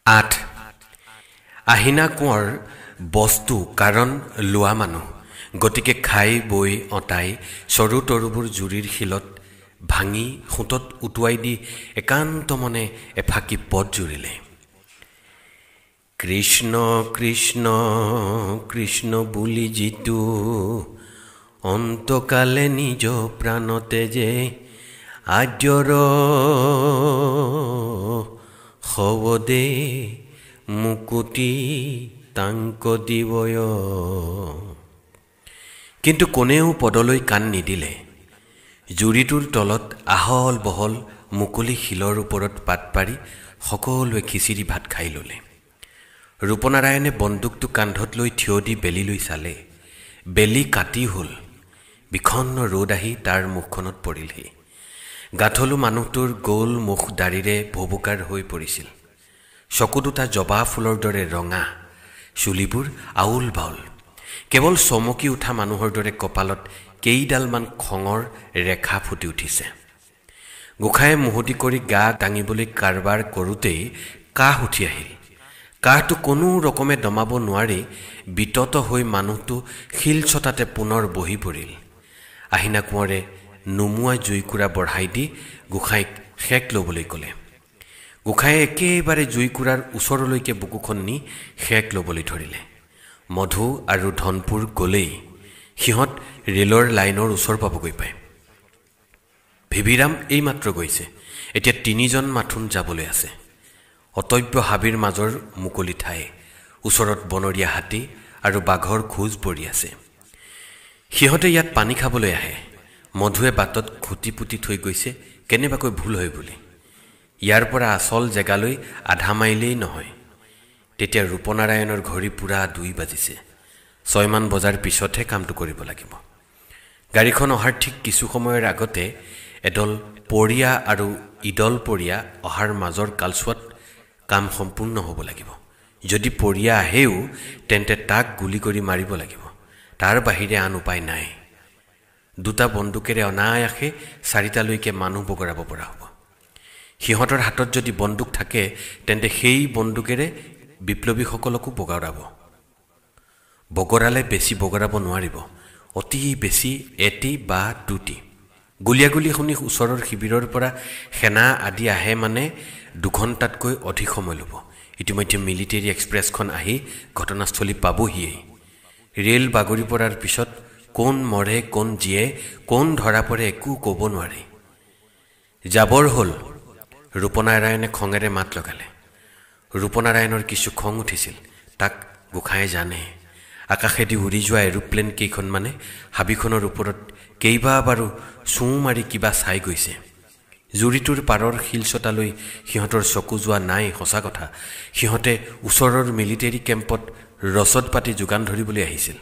8. আহিনা কোঁৱৰ বস্তু কাৰণ লোৱা মানুহ, গতিকে খাই বৈ অঁতাই চৰু তৰুবোৰ জুৰিৰ শিলত ভাঙি সোঁতত উটুৱাই দি একান্ত মনে এফাকি পদ জুৰিলে। কৃষ্ণ কৃষ্ণ কৃষ্ণ বুলি যিটো অন্তকালে নিজ প্ৰাণতে যে আদ্যৰ হবদে মুকুতি তাংক দিবয়। কিন্তু কোনেও পদলৈ কাণ নিদিলে। জুৰিটোৰ তলত আহল বহল মুকলি শিলৰ ওপৰত পাত পাৰি সকলোৱে খিচিৰি ভাত খাই ল'লে। ৰূপনাৰায়ণে বন্দুকটো কান্ধত লৈ থিয় দি বেলিলৈ চালে। বেলি কাটি হ'ল। বিষণ্ণ ৰ'দ আহি তাৰ মুখখনত পৰিলহি। গাঁথলো মানুহটোৰ গোল মুখ দাড়িৰে ভবুকাৰ হৈ পৰিছিল। চকু দুটা জবা ফুলৰ দৰে ৰঙা, চুলিবোৰ আউল বাউল। কেৱল চমকি উঠা মানুহৰ দৰে কপালত কেইডালমান খঙৰ ৰেখা ফুটি উঠিছে। গোসাঁয়ে মুহুতি কৰি গা দাঙিবলৈ কাৰবাৰ কৰোঁতেই কাহ উঠি আহিল। কাহটো কোনো ৰকমে দমাব নোৱাৰি বিতত হৈ মানুহটো শিলচটাতে পুনৰ বহি পৰিল। আহিনা কোঁৱৰে নুমুৱাই জুইকুৰা বঢ়াই দি গোসাঁইক সেক ল'বলৈ ক'লে। গোসাঁয়ে একেবাৰে জুইকুৰাৰ ওচৰলৈকে বুকুখন নি সেক ল'বলৈ ধৰিলে। মধু আৰু ধনপুৰ গ'লেই সিহঁত ৰেলৰ লাইনৰ ওচৰ পাবগৈ পায়। ভিভিৰাম এইমাত্ৰ গৈছে। এতিয়া 3জন মাথোন যাবলৈ আছে। অতব্য হাবিৰ মাজৰ মুকলি ঠাই, ওচৰত বনৰীয়া হাতী আৰু বাঘৰ খোজ পৰি আছে। সিহঁতে ইয়াত পানী খাবলৈ আহে। মধুৱে বাটত খুটি পুতি থৈ গৈছে কেনেবাকৈ ভুল হয় বুলি। ইয়াৰ পৰা আচল জেগালৈ আধা মাইলেই নহয়। তেতিয়া ৰূপনাৰায়ণৰ ঘড়ী পূৰা 2 বাজিছে। 6মান বজাৰ পিছতহে কামটো কৰিব লাগিব। গাড়ীখন অহাৰ ঠিক কিছু সময়ৰ আগতে এডল পৰিয়া আৰু ইডল পৰিয়া অহাৰ মাজৰ কালচোৱাত কাম সম্পূৰ্ণ হ'ব লাগিব। যদি পৰিয়া আহেও তেন্তে তাক গুলি কৰি মাৰিব লাগিব। তাৰ বাহিৰে আন উপায় নাই। 2টা বন্দুকেৰে অনায়াসে 4টালৈকে মানুহ বগৰাব পৰা হ'ব। সিহঁতৰ হাতত যদি বন্দুক থাকে তেন্তে সেই বন্দুকেৰে বিপ্লৱীসকলকো বগৰাব। বগৰালে বেছি বগৰাব নোৱাৰিব, অতি বেছি 1টি বা 2টি। গুলীয়াগুলী শুনি ওচৰৰ শিবিৰৰ পৰা সেনা আদি আহে মানে 2 ঘণ্টাতকৈ অধিক সময় ল'ব। ইতিমধ্যে মিলিটেৰী এক্সপ্ৰেছখন আহি ঘটনাস্থলী পাবহিয়েই। ৰেল বাগৰি পৰাৰ পিছত কোন মৰে কোন জীয়ে কোন ধৰা পৰে একো ক'ব নোৱাৰি। যাবৰ হ'ল। ৰূপনাৰায়ণে খঙেৰে মাত লগালে। ৰূপনাৰায়ণৰ কিছু খং উঠিছিল। তাক গোসাঁয়ে জানে। আকাশেদি উৰি যোৱা এৰোপ্লেন কেইখনমানে হাবিখনৰ ওপৰত কেইবাবাৰো চুঁ মাৰি কিবা চাই গৈছে। জুৰিটোৰ পাৰৰ শিলচটালৈ সিহঁতৰ চকু যোৱা নাই সঁচা কথা। সিহঁতে ওচৰৰ মিলিটেৰী কেম্পত ৰচদ পাতি যোগান ধৰিবলৈ আহিছিল।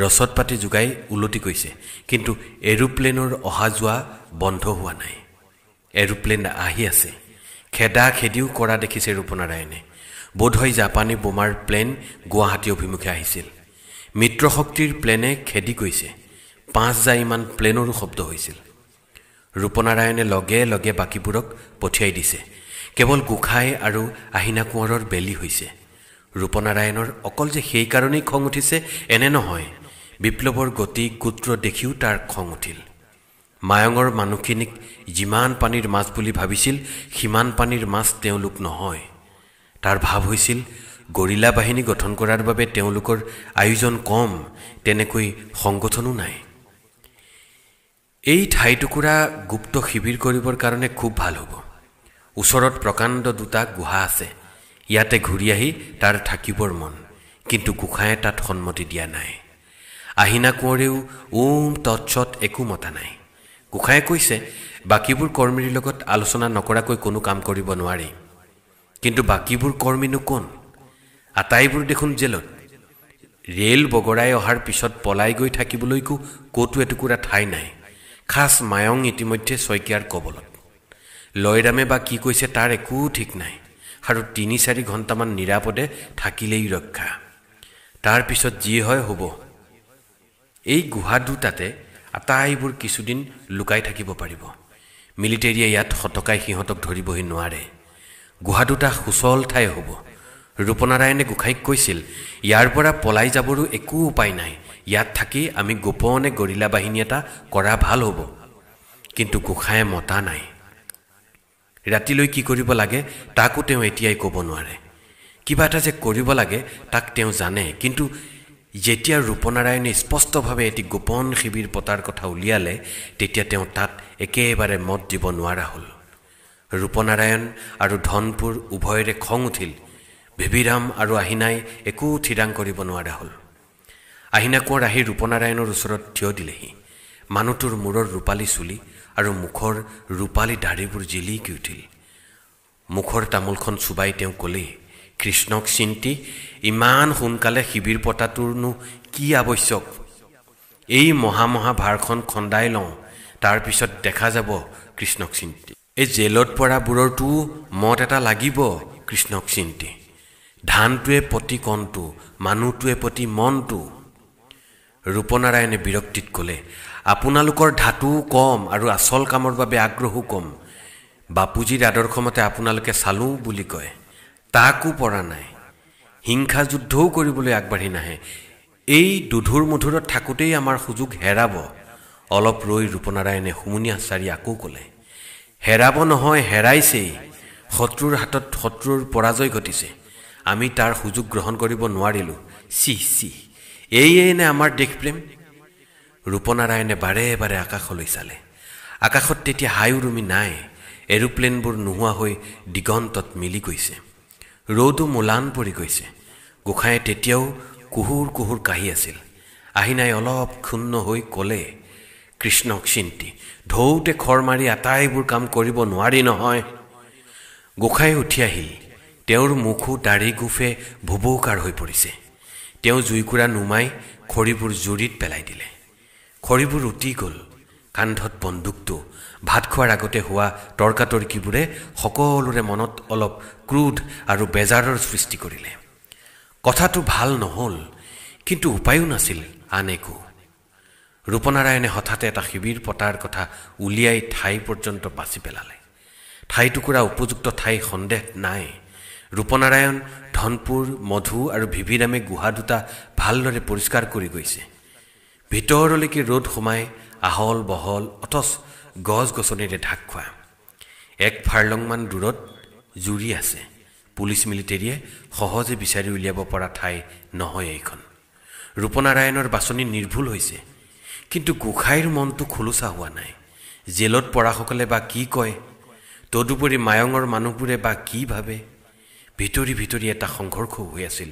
ৰচদ পাতি যোগাই উলটি গৈছে, কিন্তু এৰোপ্লেনৰ অহা যোৱা বন্ধ হোৱা নাই। এৰোপ্লেন আহি আছে। খেদা খেদিও কৰা দেখিছে ৰূপনাৰায়ণে। বোধহয় জাপানী বোমাৰ প্লেন গুৱাহাটী অভিমুখে আহিছিল। মিত্ৰশক্তিৰ প্লেনে খেদি গৈছে। 5,000মান প্লেনৰো শব্দ হৈছিল। ৰূপনাৰায়ণে লগে লগে বাকীবোৰক পঠিয়াই দিছে। কেৱল গোসাঁই আৰু আহিনা কোঁৱৰৰ বেলি হৈছে। ৰূপনাৰায়ণৰ অকল যে সেইকাৰণেই খং উঠিছে এনে নহয়। বিপ্লৱৰ গতি গোত্ৰ দেখিও তাৰ খং উঠিল। মায়ঙৰ মানুহখিনিক যিমান পানীৰ মাছ বুলি ভাবিছিল সিমান পানীৰ মাছ তেওঁলোক নহয়। তাৰ ভাৱ হৈছিল গৰিলা বাহিনী গঠন কৰাৰ বাবে তেওঁলোকৰ আয়োজন কম, তেনেকৈ সংগঠনো নাই। এই ঠাইটুকুৰা গুপ্ত শিবিৰ কৰিবৰ কাৰণে খুব ভাল হ'ব। ওচৰত প্ৰকাণ্ড 2টা গুহা আছে। ইয়াতে ঘূৰি আহি তাৰ থাকিবৰ মন, কিন্তু গোসাঁয়ে তাত সন্মতি দিয়া নাই। আহিনা কোঁৱৰেও তৎসৎ একো মতা নাই। গোসাঁয়ে কৈছে বাকীবোৰ কৰ্মীৰ লগত আলোচনা নকৰাকৈ কোনো কাম কৰিব নোৱাৰি। কিন্তু বাকীবোৰ কৰ্মীনো কোন? আটাইবোৰ দেখোন জেলত। ৰেল বগৰাই অহাৰ পিছত পলাই গৈ থাকিবলৈকো ক'তো এটুকুৰা ঠাই নাই। খাছ মায়ং ইতিমধ্যে শইকীয়াৰ কবলত। লয়ৰামে বা কি কৈছে তাৰ একো ঠিক নাই। আৰু 3-4 ঘণ্টামান নিৰাপদে থাকিলেই ৰক্ষা। তাৰ পিছত যি হয় হ'ব। এই গুহা 2টাতে আটাইবোৰ কিছুদিন লুকাই থাকিব পাৰিব। মিলিটেৰীয়ে ইয়াত হতকাই সিহঁতক ধৰিবহি নোৱাৰে। গুহা 2টা সুচল ঠাই হ'ব। ৰূপনাৰায়ণে গোসাঁইক কৈছিল, ইয়াৰ পৰা পলাই যাবৰো একো উপায় নাই, ইয়াত থাকি আমি গোপনে গৰিলা বাহিনী এটা কৰা ভাল হ'ব। কিন্তু গোসাঁয়ে মতা নাই। ৰাতিলৈ কি কৰিব লাগে তাকো তেওঁ এতিয়াই ক'ব নোৱাৰে। কিবা এটা যে কৰিব লাগে তাক তেওঁ জানে, কিন্তু যেতিয়া ৰূপনাৰায়ণে স্পষ্টভাৱে এটি গোপন শিবিৰ পতাৰ কথা উলিয়ালে তেতিয়া তেওঁ তাত একেবাৰে মত দিব নোৱাৰা হ'ল। ৰূপনাৰায়ণ আৰু ধনপুৰ উভয়ৰে খং উঠিল। ভেভিৰাম আৰু আহিনাই একো থিৰাং কৰিব নোৱাৰা হ'ল। আহিনা কোঁৱৰ আহি ৰূপনাৰায়ণৰ ওচৰত থিয় দিলেহি। মানুহটোৰ মূৰৰ ৰূপালী চুলি আৰু মুখৰ ৰূপালী দাঢ়িবোৰ জিলিকি উঠিল। মুখৰ তামোলখন চুবাই তেওঁ ক'লে, কৃষ্ণক চিন্তি ইমান সোনকালে শিবিৰ পতাটোৰনো কি আৱশ্যক? এই মহা ভাৰখন খন্দাই লওঁ, তাৰপিছত দেখা যাব কৃষ্ণক চিন্তি। এই জেলত পৰাবোৰৰতো মত এটা লাগিব কৃষ্ণক চিন্তি। ধানটোৱে প্ৰতি কণটো, মানুহটোৱে প্ৰতি মনটো। ৰূপনাৰায়ণে বিৰক্তিত ক'লে, আপোনালোকৰ ধাতুও কম আৰু আচল কামৰ বাবে আগ্ৰহো কম। বাপুজীৰ আদৰ্শমতে আপোনালোকে চালোঁ বুলি কয়, তাকো পৰা নাই। হিংসা যুদ্ধও কৰিবলৈ আগবাঢ়ি নাহে। এই দুধুৰ মধুৰত থাকোঁতেই আমাৰ সুযোগ হেৰাব। অলপ ৰৈ ৰূপনাৰায়ণে হুমুনিয়াহ চাৰি আকৌ ক'লে, হেৰাব নহয়, হেৰাইছেই। শত্ৰুৰ হাতত শত্ৰুৰ পৰাজয় ঘটিছে। আমি তাৰ সুযোগ গ্ৰহণ কৰিব নোৱাৰিলোঁ। চি এইনে আমাৰ দেশপ্ৰেম। ৰূপনাৰায়ণে বাৰে বাৰে আকাশলৈ চালে। আকাশত তেতিয়া হাই উৰুমি নাই। এৰোপ্লেনবোৰ নোহোৱা হৈ দিগন্তত মিলি গৈছে। ৰৌদো মোলান পৰি গৈছে। গোসাঁয়ে তেতিয়াও কুহুৰ কাহি আছিল। আহিনাই অলপ ক্ষুণ্ণ হৈ ক'লে, কৃষ্ণক চিন্তি ঢৌতে খৰ মাৰি আটাইবোৰ কাম কৰিব নোৱাৰি নহয়। গোসাঁয়ে উঠি আহিল। তেওঁৰ মুখো দাঢ়ি গোফে ভুবৌকাৰ হৈ পৰিছে। তেওঁ জুইকুৰা নুমাই খৰিবোৰ জুৰিত পেলাই দিলে। খৰিবোৰ উটি গ'ল। কান্ধত বন্দুকটো, ভাত খোৱাৰ আগতে হোৱা তৰ্কাতৰ্কিবোৰে সকলোৰে মনত অলপ ক্ৰোধ আৰু বেজাৰৰ সৃষ্টি কৰিলে। কথাটো ভাল নহ'ল, কিন্তু উপায়ো নাছিল আন একো। ৰূপনাৰায়ণে হঠাতে এটা শিবিৰ পতাৰ কথা উলিয়াই ঠাই পৰ্যন্ত বাছি পেলালে। ঠাইটুকুৰা উপযুক্ত ঠাই সন্দেহ নাই। ৰূপনাৰায়ণ, ধনপুৰ, মধু আৰু ভিভিৰামে গুহা দুটা ভালদৰে পৰিষ্কাৰ কৰি গৈছে। ভিতৰলৈকে ৰ'দ সোমাই আহল বহল, অথচ গছ গছনিৰে ঢাক খোৱা। এক ফাৰ্লংমান দূৰত জুৰি আছে। পুলিচ মিলিটেৰীয়ে সহজে বিচাৰি উলিয়াব পৰা ঠাই নহয় এইখন। ৰূপনাৰায়ণৰ বাছনি নিৰ্ভুল হৈছে, কিন্তু গোসাঁইৰ মনটো খোলোচা হোৱা নাই। জেলত পৰাসকলে বা কি কয়, তদুপৰি মায়ঙৰ মানুহবোৰে বা কি ভাবে। ভিতৰি এটা সংঘৰ্ষ হৈ আছিল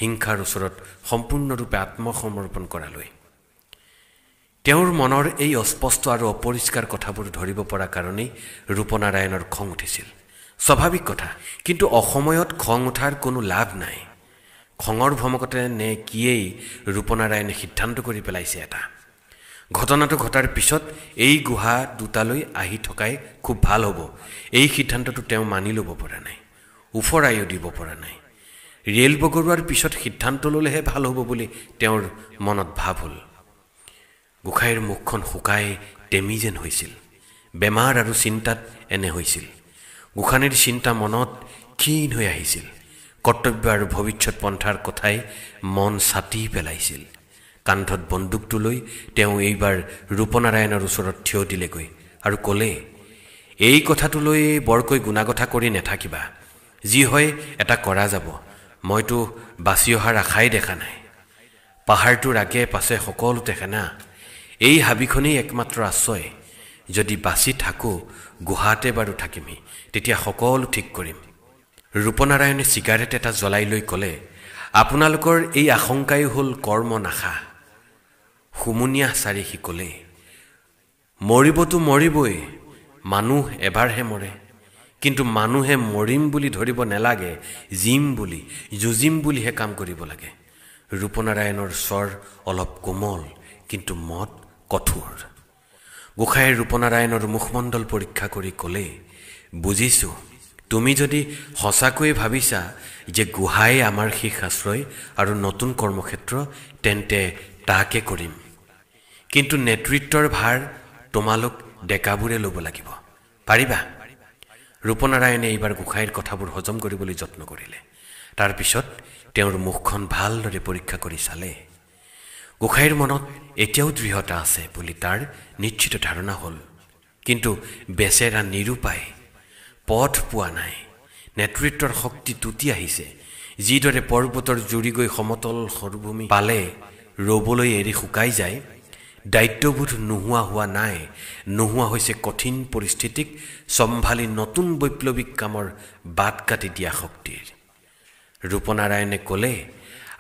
হিংসাৰ ওচৰত সম্পূৰ্ণৰূপে আত্মসমৰ্পণ কৰালৈ। তেওঁৰ মনৰ এই অস্পষ্ট আৰু অপৰিষ্কাৰ কথাবোৰ ধৰিব পৰা কাৰণেই ৰূপনাৰায়ণৰ খং উঠিছিল। স্বাভাৱিক কথা, কিন্তু অসময়ত খং উঠাৰ কোনো লাভ নাই। খঙৰ ভমকতে নে কিয়েই ৰূপনাৰায়ণে সিদ্ধান্ত কৰি পেলাইছে এটা। ঘটনাটো ঘটাৰ পিছত এই গুহা দুটালৈ আহি থকাই খুব ভাল হ'ব। এই সিদ্ধান্তটো তেওঁ মানি ল'ব পৰা নাই, উফৰাইও দিব পৰা নাই। ৰেল বগৰোৱাৰ পিছত সিদ্ধান্ত ল'লেহে ভাল হ'ব বুলি তেওঁৰ মনত ভাৱ হ'ল। গোসাঁইৰ মুখখন শুকাই টেমি যেন হৈছিল। বেমাৰ আৰু চিন্তাত এনে হৈছিল। গোসাঁনীৰ চিন্তা মনত ক্ষীণ হৈ আহিছিল। কৰ্তব্য আৰু ভৱিষ্যত পন্থাৰ কথাই মন ছাতি পেলাইছিল। কান্ধত বন্দুকটো লৈ তেওঁ এইবাৰ ৰূপনাৰায়ণৰ ওচৰত থিয় দিলেগৈ আৰু ক'লে, এই কথাটো লৈ বৰকৈ গুণাগথা কৰি নেথাকিবা। যি হয় এটা কৰা যাব। মইতো বাচি অহাৰ আশাই দেখা নাই। পাহাৰটোৰ আগে পাছে সকলোতে সেনা। এই হাবিখনেই একমাত্ৰ আশ্ৰয়। যদি বাচি থাকোঁ গুহাতে বাৰু থাকিমহি, তেতিয়া সকলো ঠিক কৰিম। ৰূপনাৰায়ণে চিগাৰেট এটা জ্বলাই লৈ ক'লে, আপোনালোকৰ এই আশংকাই হ'ল কৰ্ম নাশা। হুমুনিয়াহ চাৰি সি ক'লে, মৰিবতো মৰিবই, মানুহ এবাৰহে মৰে। কিন্তু মানুহে মৰিম বুলি ধৰিব নেলাগে, যুঁজিম বুলিহে কাম কৰিব লাগে। ৰূপনাৰায়ণৰ স্বৰ অলপ কোমল, কিন্তু মত কঠোৰ। গোসাঁয়ে ৰূপনাৰায়ণৰ মুখমণ্ডল পৰীক্ষা কৰি ক'লে, বুজিছোঁ, তুমি যদি সঁচাকৈয়ে ভাবিছা যে গুহাই আমাৰ শেষ আশ্ৰয় আৰু নতুন কৰ্মক্ষেত্ৰ, তেন্তে তাকে কৰিম। কিন্তু নেতৃত্বৰ ভাৰ তোমালোক ডেকাবোৰে ল'ব লাগিব। পাৰিবা? ৰূপনাৰায়ণে এইবাৰ গোসাঁইৰ কথাবোৰ হজম কৰিবলৈ যত্ন কৰিলে। তাৰ পিছত তেওঁৰ মুখখন ভালদৰে পৰীক্ষা কৰি চালে। গোসাঁইৰ মনত এতিয়াও দৃঢ়তা আছে বুলি তাৰ নিশ্চিত ধাৰণা হ'ল। কিন্তু বেচেৰা নিৰুপায়, পথ পোৱা নাই। নেতৃত্বৰ শক্তি টুটি আহিছে। যিদৰে পৰ্বতৰ জুৰি গৈ সমতল সৰুভূমি পালে ৰ'বলৈ এৰি শুকাই যায়, দায়িত্ববোধ নোহোৱা হোৱা নাই। নোহোৱা হৈছে কঠিন পৰিস্থিতিক চম্ভালি নতুন বৈপ্লৱিক কামৰ বাট কাটি দিয়া শক্তিৰ। ৰূপনাৰায়ণে ক'লে,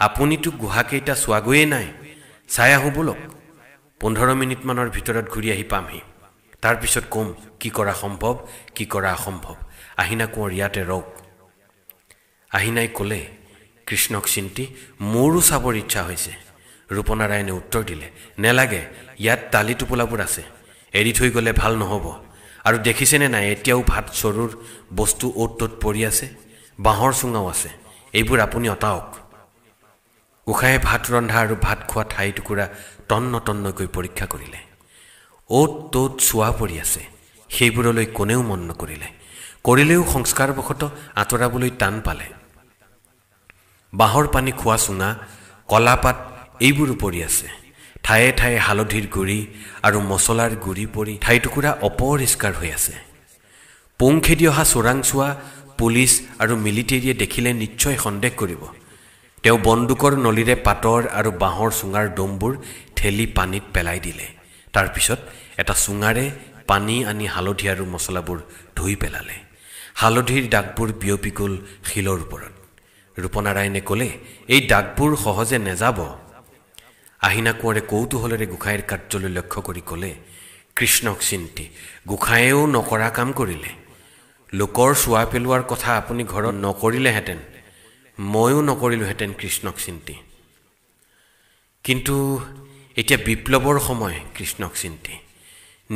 আপুনিতো গুহাকেইটা চোৱাগৈয়ে নাই, চাই আহোঁ ব'লক। 15 মিনিটমানৰ ভিতৰত ঘূৰি আহি পামহি। তাৰপিছত ক'ম কি কৰা সম্ভৱ, কি কৰা অসম্ভৱ। আহিনা কোঁৱৰ ইয়াতে ৰওক। আহিনাই ক'লে, কৃষ্ণক চিন্তি মোৰো চাবৰ ইচ্ছা হৈছে। ৰূপনাৰায়ণে উত্তৰ দিলে, নেলাগে, ইয়াত তালি টোপোলাবোৰ আছে, এৰি থৈ গ'লে ভাল নহ'ব। আৰু দেখিছেনে নাই, এতিয়াও ভাত চৰুৰ বস্তু অ'ত ত'ত পৰি আছে, বাঁহৰ চুঙাও আছে, এইবোৰ আপুনি অতাওক। গোসাঁয়ে ভাত ৰন্ধা আৰু ভাত খোৱা ঠাই টুকুৰা তন্ন তন্নকৈ পৰীক্ষা কৰিলে। অ'ত ত'ত চোৱা পৰি আছে, সেইবোৰলৈ কোনেও মন নকৰিলে। কৰিলেও সংস্কাৰবশতঃ আঁতৰাবলৈ টান পালে। বাঁহৰ পানী খোৱা চুঙা, কলাপাত এইবোৰো পৰি আছে। ঠায়ে ঠায়ে হালধিৰ গুড়ি আৰু মছলাৰ গুড়ি পৰি ঠাইটুকুৰা অপৰিষ্কাৰ হৈ আছে। পোং খেদি অহা চোৰাংচোৱা পুলিচ আৰু মিলিটেৰীয়ে দেখিলে নিশ্চয় সন্দেহ কৰিব। তেওঁ বন্দুকৰ নলীৰে পাতৰ আৰু বাঁহৰ চুঙাৰ দমবোৰ ঠেলি পানীত পেলাই দিলে। তাৰপিছত এটা চুঙাৰে পানী আনি হালধি আৰু মছলাবোৰ ধুই পেলালে। হালধিৰ দাগবোৰ বিয়পি গ'ল শিলৰ ওপৰত। ৰূপনাৰায়ণে ক'লে, এই দাগবোৰ সহজে নেযাব। আহিনা কোঁৱৰে কৌতূহলেৰে গোসাঁইৰ কাৰ্যলৈ লক্ষ্য কৰি ক'লে, কৃষ্ণক চিন্তি গোসাঁয়েও নকৰা কাম কৰিলে। লোকৰ চোৱা পেলোৱাৰ কথা আপুনি ঘৰত নকৰিলেহেঁতেন, ময়ো নকৰিলোহেঁতেন কৃষ্ণক চিন্তি। কিন্তু এতিয়া বিপ্লৱৰ সময় কৃষ্ণক চিন্তি।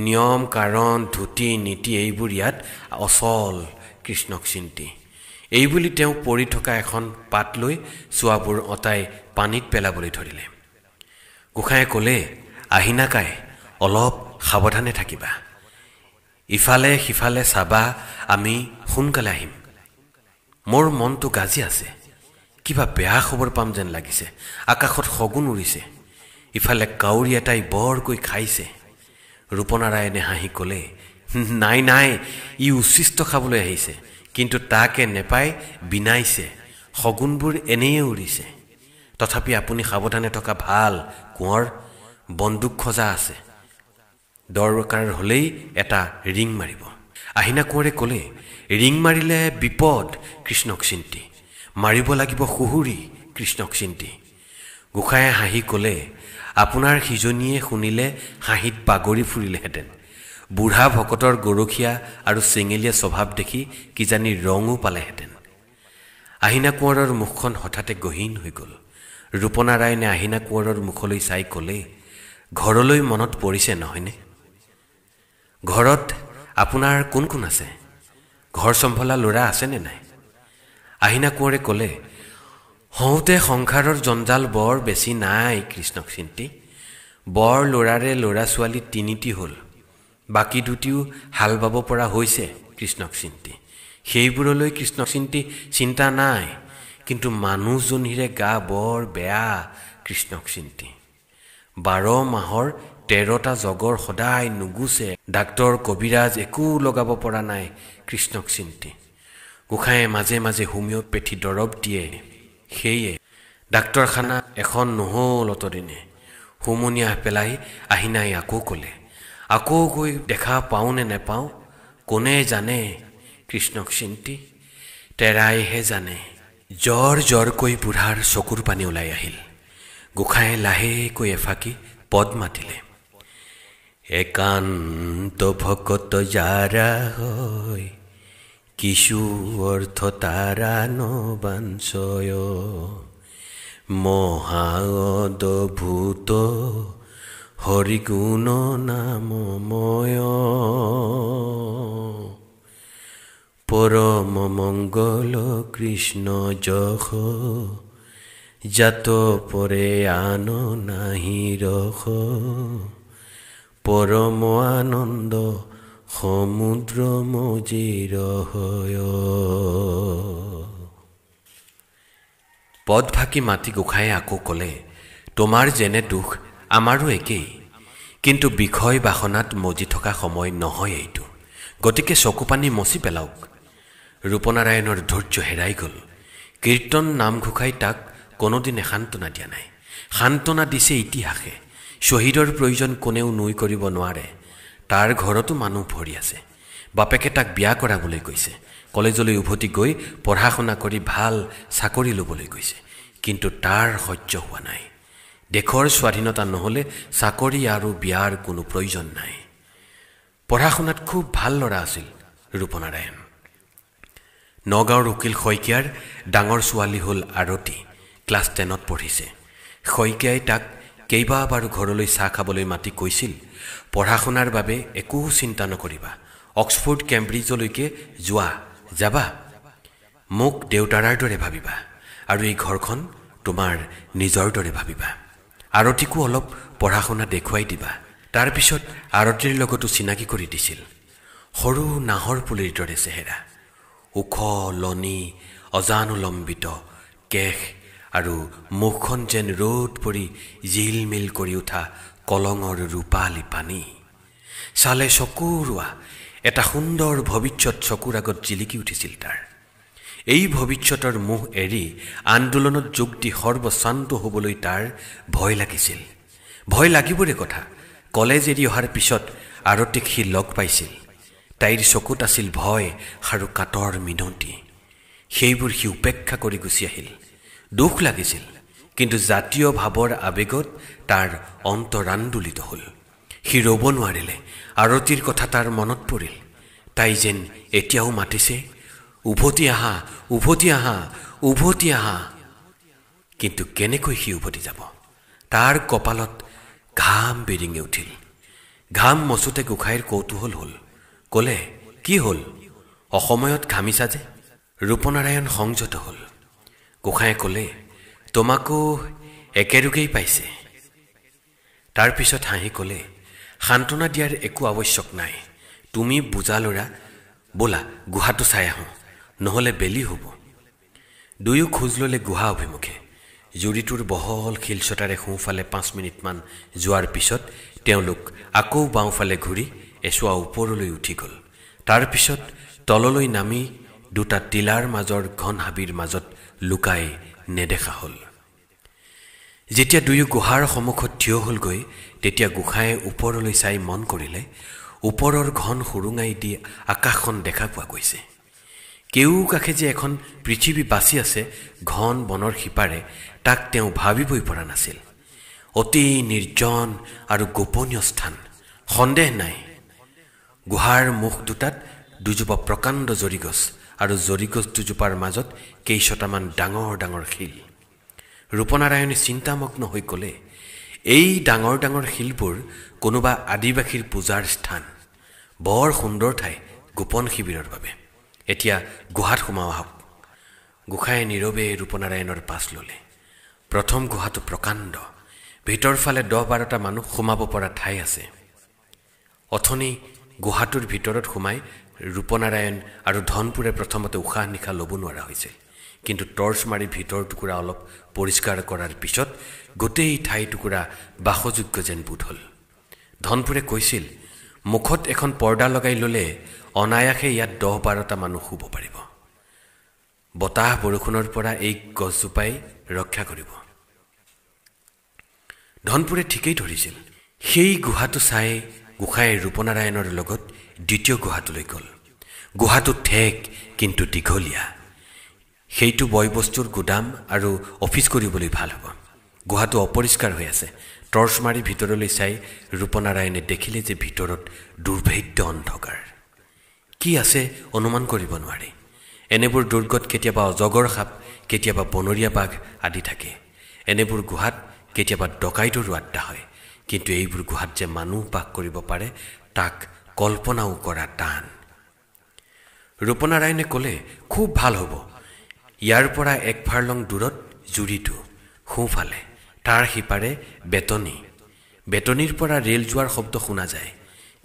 নিয়ম কাৰণ ধুতি নীতি এইবোৰ ইয়াত অচল কৃষ্ণক চিন্তি। এইবুলি তেওঁ পৰি থকা এখন পাত লৈ চোৱাবোৰ অঁতাই পানীত পেলাবলৈ ধৰিলে। গোসাঁয়ে ক'লে, আহিনাকাই অলপ সাৱধানে থাকিবা, ইফালে সিফালে চাবা, আমি সোনকালে আহিম। মোৰ মনটো গাজি আছে, কিবা বেয়া খবৰ পাম যেন লাগিছে। আকাশত শগুন উৰিছে, ইফালে কাউৰী এটাই বৰকৈ খাইছে। ৰূপনাৰায়ণে হাঁহি ক'লে, নাই নাই, ই উচ্ছিষ্ট খাবলৈ আহিছে, কিন্তু তাকে নেপাই বিনাইছে। শগুনবোৰ এনেয়ে উৰিছে। তথাপি আপুনি সাৱধানে থকা ভাল কোঁৱৰ, বন্দুক খজা আছে, দৰকাৰ হ'লেই এটা ৰিং মাৰিব। আহিনা কোঁৱৰে ক'লে, ৰিং মাৰিলে বিপদ কৃষ্ণক চিন্তি, মাৰিব লাগিব সুহুৰি কৃষ্ণক চিন্তি। গোসাঁয়ে হাঁহি ক'লে, আপোনাৰ সিজনীয়ে শুনিলে হাঁহিত বাগৰি ফুৰিলেহেঁতেন। বুঢ়া ভকতৰ গৰখীয়া আৰু চেঙেলীয়া স্বভাৱ দেখি কিজানি ৰঙো পালেহেঁতেন। আহিনা কোঁৱৰৰ মুখখন হঠাতে গহীন হৈ গ'ল। ৰূপনাৰায়ণে আহিনা কোঁৱৰৰ মুখলৈ চাই ক'লে, ঘৰলৈ মনত পৰিছে নহয়নে? ঘৰত আপোনাৰ কোন কোন আছে? ঘৰ চম্ভলা ল'ৰা আছেনে নাই? আহিনা কোঁৱৰে ক'লে, হওঁতে সংসাৰৰ জঞ্জাল বৰ বেছি নাই কৃষ্ণক চিন্তি। বৰ ল'ৰাৰে ল'ৰা ছোৱালী 3টি হ'ল, বাকী 2টিও হাল বাব পৰা হৈছে কৃষ্ণক চিন্তি। সেইবোৰলৈ কৃষ্ণক চিন্তি চিন্তা নাই, কিন্তু মানুহজনীৰে গা বৰ বেয়া কৃষ্ণক চিন্তি। 12 মাহৰ 13টা জগৰ সদায় নুগুচে, ডাক্তৰ কবিৰাজ একো লগাব পৰা নাই কৃষ্ণক চিন্তি। গোসাঁয়ে মাজে মাজে হোমিঅ'পেথি দৰৱ দিয়ে, সেয়ে ডাক্তৰখানা এখন নহ'ল অতদিনে। হুমুনিয়াহ পেলাই আহিনাই আকৌ ক'লে, আকৌ গৈ দেখা পাওঁ নে নেপাওঁ কোনে জানে কৃষ্ণক চিন্তি, তেৰাইহে জানে। জ্বৰ জ্বৰকৈ বুঢ়াৰ চকুৰ পানী ওলাই আহিল। গোসাঁয়ে লাহেকৈ এফাকি পদ মাতিলে, একান্ত ভকত যাৰা হয়, কিছু অৰ্থ তাৰা নবাঞ্চয়, মহাঅদ্ভুত হৰিগুণ নামময়, পৰম মংগল কৃষ্ণ যশ, জাত পৰে আন নাহি ৰস, পৰম আনন্দ সমুদ্ৰ মজিৰ হয়। পদ ভাকি মাতি গোসাঁয়ে আকৌ ক'লে, তোমাৰ যেনে দুখ আমাৰো একেই, কিন্তু বিষয় বাসনাত মজি থকা সময় নহয় এইটো, গতিকে চকুপানী মচি পেলাওক। ৰূপনাৰায়ণৰ ধৈৰ্য হেৰাই গ'ল। কীৰ্তন নামঘোষাই তাক কোনোদিনে সান্তনা দিয়া নাই। সান্তনা দিছে ইতিহাসে। শ্বহীদৰ প্ৰয়োজন কোনেও নুই কৰিব নোৱাৰে। তাৰ ঘৰতো মানুহ ভৰি আছে। বাপেকে তাক বিয়া কৰাবলৈ কৈছে, কলেজলৈ উভতি গৈ পঢ়া শুনা কৰি ভাল চাকৰি ল'বলৈ কৈছে, কিন্তু তাৰ সহ্য হোৱা নাই। দেশৰ স্বাধীনতা নহ'লে চাকৰি আৰু বিয়াৰ কোনো প্ৰয়োজন নাই। পঢ়া শুনাত খুব ভাল ল'ৰা আছিল ৰূপনাৰায়ণ। নগাঁৱৰ উকিল শইকীয়াৰ ডাঙৰ ছোৱালী হ'ল আৰতী, ক্লাছ 10ত পঢ়িছে। শইকীয়াই তাক কেইবাবাৰো ঘৰলৈ চাহ খাবলৈ মাতি কৈছিল, পঢ়া শুনাৰ বাবে একো চিন্তা নকৰিবা, অক্সফৰ্ড কেম্ব্ৰিজলৈকে যাবা, মোক দেউতাৰাৰ দৰে ভাবিবা আৰু এই ঘৰখন তোমাৰ নিজৰ দৰে ভাবিবা। আৰতীকো অলপ পঢ়া শুনা দেখুৱাই দিবা। তাৰপিছত আৰতীৰ লগতো চিনাকি কৰি দিছিল। সৰু নাহৰ পুলিৰ দৰে চেহেৰা, ওখ লনি, অজানুলম্বিত কেশ আৰু মুখখন যেন ৰ'দ পৰি জিলমিল কৰি উঠা কলঙৰ ৰূপালী পানী। চালে চকুৰোৱা এটা সুন্দৰ ভৱিষ্যত চকুৰ আগত জিলিকি উঠিছিল তাৰ। এই ভৱিষ্যতৰ মোহ এৰি আন্দোলনত যোগ দি সৰ্বশান্ত হ'বলৈ তাৰ ভয় লাগিছিল। ভয় লাগিবৰে কথা। কলেজ এৰি অহাৰ পিছত আৰতীক সি লগ পাইছিল। তাইৰ চকুত আছিল ভয় আৰু কাতৰ মিনতি। সেইবোৰ সি উপেক্ষা কৰি গুচি আহিল। দুখ লাগিছিল, কিন্তু জাতীয় ভাৱৰ আৱেগত তাৰ অন্তৰান্দোলিত হ'ল। সি ৰ'ব নোৱাৰিলে। আৰতীৰ কথা তাৰ মনত পৰিল। তাই যেন এতিয়াও মাতিছে, উভতি আহা, উভতি আহা, উভতি আহা। কিন্তু কেনেকৈ সি উভতি যাব? তাৰ কপালত ঘাম বিৰিঙি উঠিল। ঘাম মচোতে গোসাঁইৰ কৌতূহল হ'ল। ক'লে, কি হ'ল? অসময়ত ঘামিছা যে? ৰূপনাৰায়ণ সংযত হ'ল। গোসাঁয়ে ক'লে, তোমাকো একেৰোগেই পাইছে। তাৰপিছত হাঁহি ক'লে, সান্তনা দিয়াৰ একো আৱশ্যক নাই। তুমি বুজা ল'ৰা, ব'লা গুহাটো চাই আহোঁ, নহ'লে বেলি হ'ব। দুয়ো খোজ ল'লে গুহা অভিমুখে। জুৰিটোৰ বহল শিলচটাৰে সোঁফালে 5 মিনিটমান যোৱাৰ পিছত তেওঁলোক আকৌ বাওঁফালে ঘূৰি এচুৱা ওপৰলৈ উঠি গ'ল। তাৰপিছত তললৈ নামি দুটা টিলাৰ মাজৰ ঘন হাবিৰ মাজত লুকাই নেদেখা হ'ল। যেতিয়া দুয়ো গুহাৰ সন্মুখত থিয় হ'লগৈ, তেতিয়া গোসাঁয়ে ওপৰলৈ চাই মন কৰিলে, ওপৰৰ ঘন সুৰুঙাই দি আকাশখন দেখা পোৱা গৈছে। কেউ কাষে যে এখন পৃথিৱী বাচি আছে ঘন বনৰ সিপাৰে, তাক তেওঁ ভাবিবই পৰা নাছিল। অতি নিৰ্জন আৰু গোপনীয় স্থান, সন্দেহ নাই। গুহাৰ মুখ দুটাত দুজোপা প্ৰকাণ্ড জৰিগছ আৰু জৰিগছ দুজোপাৰ মাজত কেইশটামান ডাঙৰ ডাঙৰ শিল। ৰূপনাৰায়ণে চিন্তামগ্ন হৈ ক'লে, এই ডাঙৰ ডাঙৰ শিলবোৰ কোনোবা আদিবাসীৰ পূজাৰ স্থান। বৰ সুন্দৰ ঠাই গোপন শিবিৰৰ বাবে। এতিয়া গুহাত সোমাও আহক। গোসাঁয়ে নীৰৱে ৰূপনাৰায়ণৰ পাছ ল'লে। প্ৰথম গুহাটো প্ৰকাণ্ড। ভিতৰ ফালে 10-12টা মানুহ সোমাব পৰা ঠাই আছে। অথনি গুহাটোৰ ভিতৰত সোমাই ৰূপনাৰায়ণ আৰু ধনপুৰে প্ৰথমতে উশাহ নিশাহ ল'ব নোৱাৰা হৈছিল, কিন্তু টৰ্চ মাৰি ভিতৰ টুকুৰা অলপ পৰিষ্কাৰ কৰাৰ পিছত গোটেই ঠাই টুকুৰা বাসযোগ্য যেন বোধ হ'ল। ধনপুৰে কৈছিল, মুখত এখন পৰ্দা লগাই ল'লে অনায়াসে ইয়াত 10-12টা মানুহ শুব পাৰিব। বতাহ বৰষুণৰ পৰা এই গছজোপাই ৰক্ষা কৰিব। ধনপুৰে ঠিকেই ধৰিছিল। সেই গুহাটো চাই গোসাঁয়ে ৰূপনাৰায়ণৰ লগত দ্বিতীয় গুহাটোলৈ গ'ল। গুহাটো ঠেক কিন্তু দীঘলীয়া। সেইটো বয়বস্তুৰ গুদাম আৰু অফিচ কৰিবলৈ ভাল হ'ব। গুহাটো অপৰিষ্কাৰ হৈ আছে। টৰ্চ মাৰি ভিতৰলৈ চাই ৰূপনাৰায়ণে দেখিলে যে ভিতৰত দুৰ্ভেদ্য অন্ধকাৰ। কি আছে অনুমান কৰিব নোৱাৰি। এনেবোৰ দুৰ্গত কেতিয়াবা অজগৰ সাপ, কেতিয়াবা বনৰীয়া বাঘ আদি থাকে। এনেবোৰ গুহাত কেতিয়াবা ডকাইতৰো আড্ডা হয়, কিন্তু এইবোৰ গুহাত যে মানুহ বাস কৰিব পাৰে তাক কল্পনাও কৰা টান। ৰূপনাৰায়ণে ক'লে, খুব ভাল হ'ব। ইয়াৰ পৰা 1 ফাৰ্লং দূৰত জুৰিটো, সোঁফালে তাৰ সিপাৰে বেতনী। বেতনীৰ পৰা ৰেল যোৱাৰ শব্দ শুনা যায়,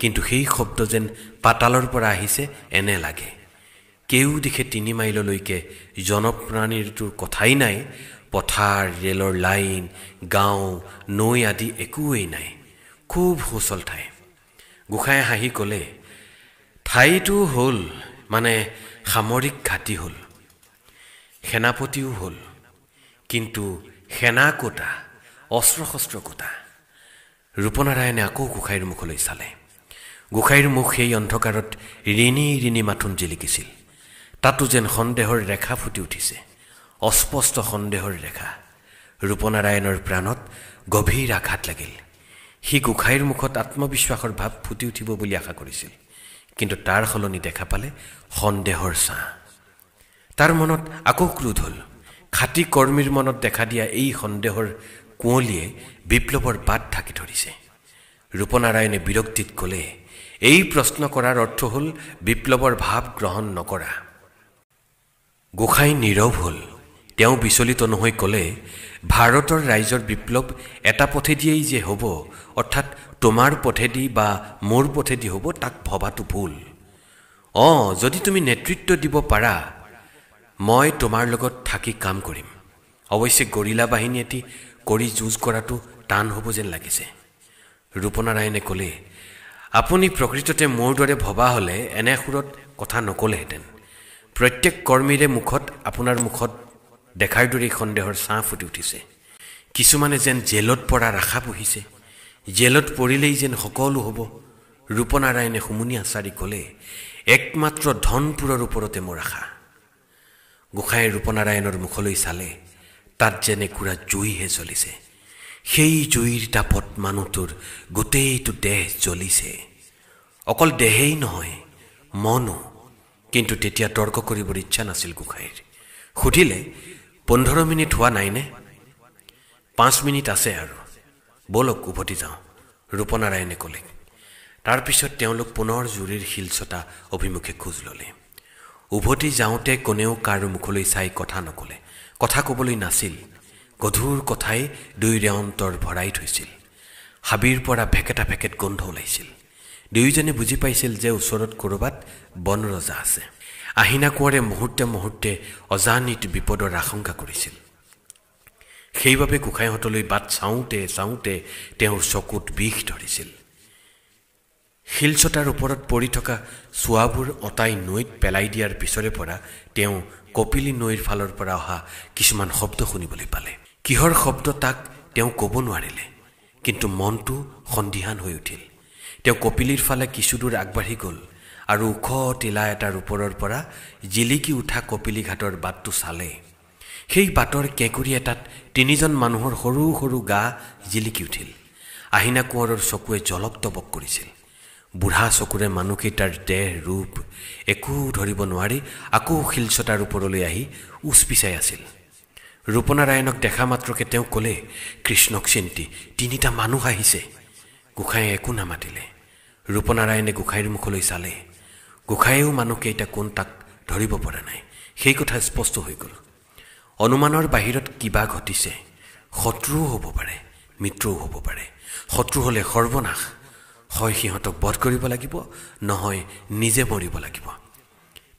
কিন্তু সেই শব্দ যেন পাতালৰ পৰা আহিছে এনে লাগে। কেউ দিশে 3 মাইললৈকে জনপ্ৰাণীৰটোৰ কথাই নাই। পথাৰ, ৰেলৰ লাইন, গাঁও, নৈ আদি একোৱেই নাই। খুব সুচল ঠাই। গোসাঁয়ে হাঁহি ক'লে, ঠাইটো হ'ল মানে সামৰিক ঘাটি হ'ল, সেনাপতিও হ'ল, কিন্তু সেনা কোটা, অস্ত্ৰ শস্ত্ৰ কোটা। ৰূপনাৰায়ণে আকৌ গোসাঁইৰ মুখলৈ চালে। গোসাঁইৰ মুখ সেই অন্ধকাৰত ৰিণি ৰিণি মাথোন জিলিকিছিল। তাতো যেন সন্দেহৰ ৰেখা ফুটি উঠিছে, অস্পষ্ট সন্দেহৰ ৰেখা। ৰূপনাৰায়ণৰ প্ৰাণত গভীৰ আঘাত লাগিল। সি গোসাঁইৰ মুখত আত্মবিশ্বাসৰ ভাৱ ফুটি উঠিব বুলি আশা কৰিছিল, কিন্তু তাৰ সলনি দেখা পালে সন্দেহৰ ছাঁ। তাৰ মনত আকৌ ক্ৰোধ হ'ল। খাটি কৰ্মীৰ মনত দেখা দিয়া এই সন্দেহৰ কুঁৱলীয়ে বিপ্লৱৰ বাট ঢাকি ধৰিছে। ৰূপনাৰায়ণে বিৰক্তিত ক'লে, এই প্ৰশ্ন কৰাৰ অৰ্থ হ'ল বিপ্লৱৰ ভাৱ গ্ৰহণ নকৰা। গোসাঁই নীৰৱ হ'ল। তেওঁ বিচলিত নহৈ ক'লে, ভাৰতৰ ৰাইজৰ বিপ্লৱ এটা পথেদিয়েই যে হ'ব, অৰ্থাৎ তোমাৰ পথেদি বা মোৰ পথেদি হ'ব, তাক ভবাটো ভুল। যদি তুমি নেতৃত্ব দিব পাৰা, মই তোমাৰ লগত থাকি কাম কৰিম। অৱশ্যে গৰিলা বাহিনী এটি কৰি যুঁজ কৰাটো টান হ'ব যেন লাগিছে। ৰূপনাৰায়ণে ক'লে, আপুনি প্ৰকৃততে মোৰ দৰে ভবা হ'লে এনে সুৰত কথা নক'লেহেঁতেন। প্ৰত্যেক কৰ্মীৰে মুখত আপোনাৰ মুখত দেখাৰ দৰেই সন্দেহৰ ছাঁ ফুটি উঠিছে। কিছুমানে যেন জেলত পৰাৰ আশা পুহিছে, জেলত পৰিলেই যেন সকলো হ'ব। ৰূপনাৰায়ণে হুমুনি আচাৰি ক'লে, একমাত্ৰ ধনপুৰৰ ওপৰতে মোৰ আশা। গোসাঁয়ে ৰূপনাৰায়ণৰ মুখলৈ চালে। তাত যেন একুৰা জুইহে জ্বলিছে। সেই জুইৰ তাপত মানুহটোৰ গোটেইটো দেহ জ্বলিছে। অকল দেহেই নহয়, মনো। কিন্তু তেতিয়া তৰ্ক কৰিবৰ ইচ্ছা নাছিল গোসাঁইৰ। সুধিলে, 15 মিনিট হোৱা নাইনে? 5 মিনিট আছে আৰু, বলক উভতি যাওঁ, ৰূপনাৰায়ণে ক'লে। তাৰপিছত তেওঁলোক পুনৰ জুৰিৰ শিলচটা অভিমুখে খোজ ল'লে। উভতি যাওঁতে কোনেও কাৰো মুখলৈ চাই কথা নক'লে। কথা ক'বলৈ নাছিল। গধুৰ কথাই দুয়োৰে অন্তৰ ভৰাই থৈছিল। হাবিৰ পৰা ভেকেটা ভেকেট গোন্ধ ওলাইছিল। দুয়োজনে বুজি পাইছিল যে ওচৰত ক'ৰবাত বনৰজা আছে। আহিনা কোঁৱৰে মুহূৰ্তে মুহূৰ্তে অজানিত বিপদৰ আশংকা কৰিছিল। সেইবাবে গোসাঁইহঁতলৈ বাট চাওঁতে চাওঁতে তেওঁৰ চকুত বিষ ধৰিছিল। শিলচটাৰ ওপৰত পৰি থকা চোৱাবোৰ অঁতাই নৈত পেলাই দিয়াৰ পিছৰে পৰা তেওঁ কপিলী নৈৰ ফালৰ পৰা অহা কিছুমান শব্দ শুনিবলৈ পালে। কিহৰ শব্দ তাক তেওঁ ক'ব নোৱাৰিলে, কিন্তু মনটো সন্দিহান হৈ উঠিল। তেওঁ কপিলীৰ ফালে কিছুদূৰ আগবাঢ়ি গ'ল আৰু ওখ টিলা এটাৰ ওপৰৰ পৰা জিলিকি উঠা কপিলী ঘাটৰ বাটটো চালে। সেই বাটৰ কেঁকুৰি এটাত 3জন মানুহৰ সৰু সৰু গা জিলিকি উঠিল। আহিনা কোঁৱৰৰ চকুৱে জলক তবক কৰিছিল। বুঢ়া চকুৰে মানুহকেইটাৰ দেহ ৰূপ একো ধৰিব নোৱাৰি আকৌ শিলচটাৰ ওপৰলৈ আহি উচ পিচাই আছিল। ৰূপনাৰায়ণক দেখা মাত্ৰকে তেওঁ ক'লে, কৃষ্ণক চিন্তি 3টা মানুহ আহিছে। গোসাঁয়ে একো নামাতিলে। ৰূপনাৰায়ণে গোসাঁইৰ মুখলৈ চালে। গোসাঁয়েও মানুহকেইটা কোন তাক ধৰিব পৰা নাই, সেই কথা স্পষ্ট হৈ গ'ল। অনুমানৰ বাহিৰত কিবা ঘটিছে। শত্ৰুও হ'ব পাৰে, মিত্ৰও হ'ব পাৰে। শত্ৰু হ'লে সৰ্বনাশ। হয় সিহঁতক বধ কৰিব লাগিব, নহয় নিজে মৰিব লাগিব।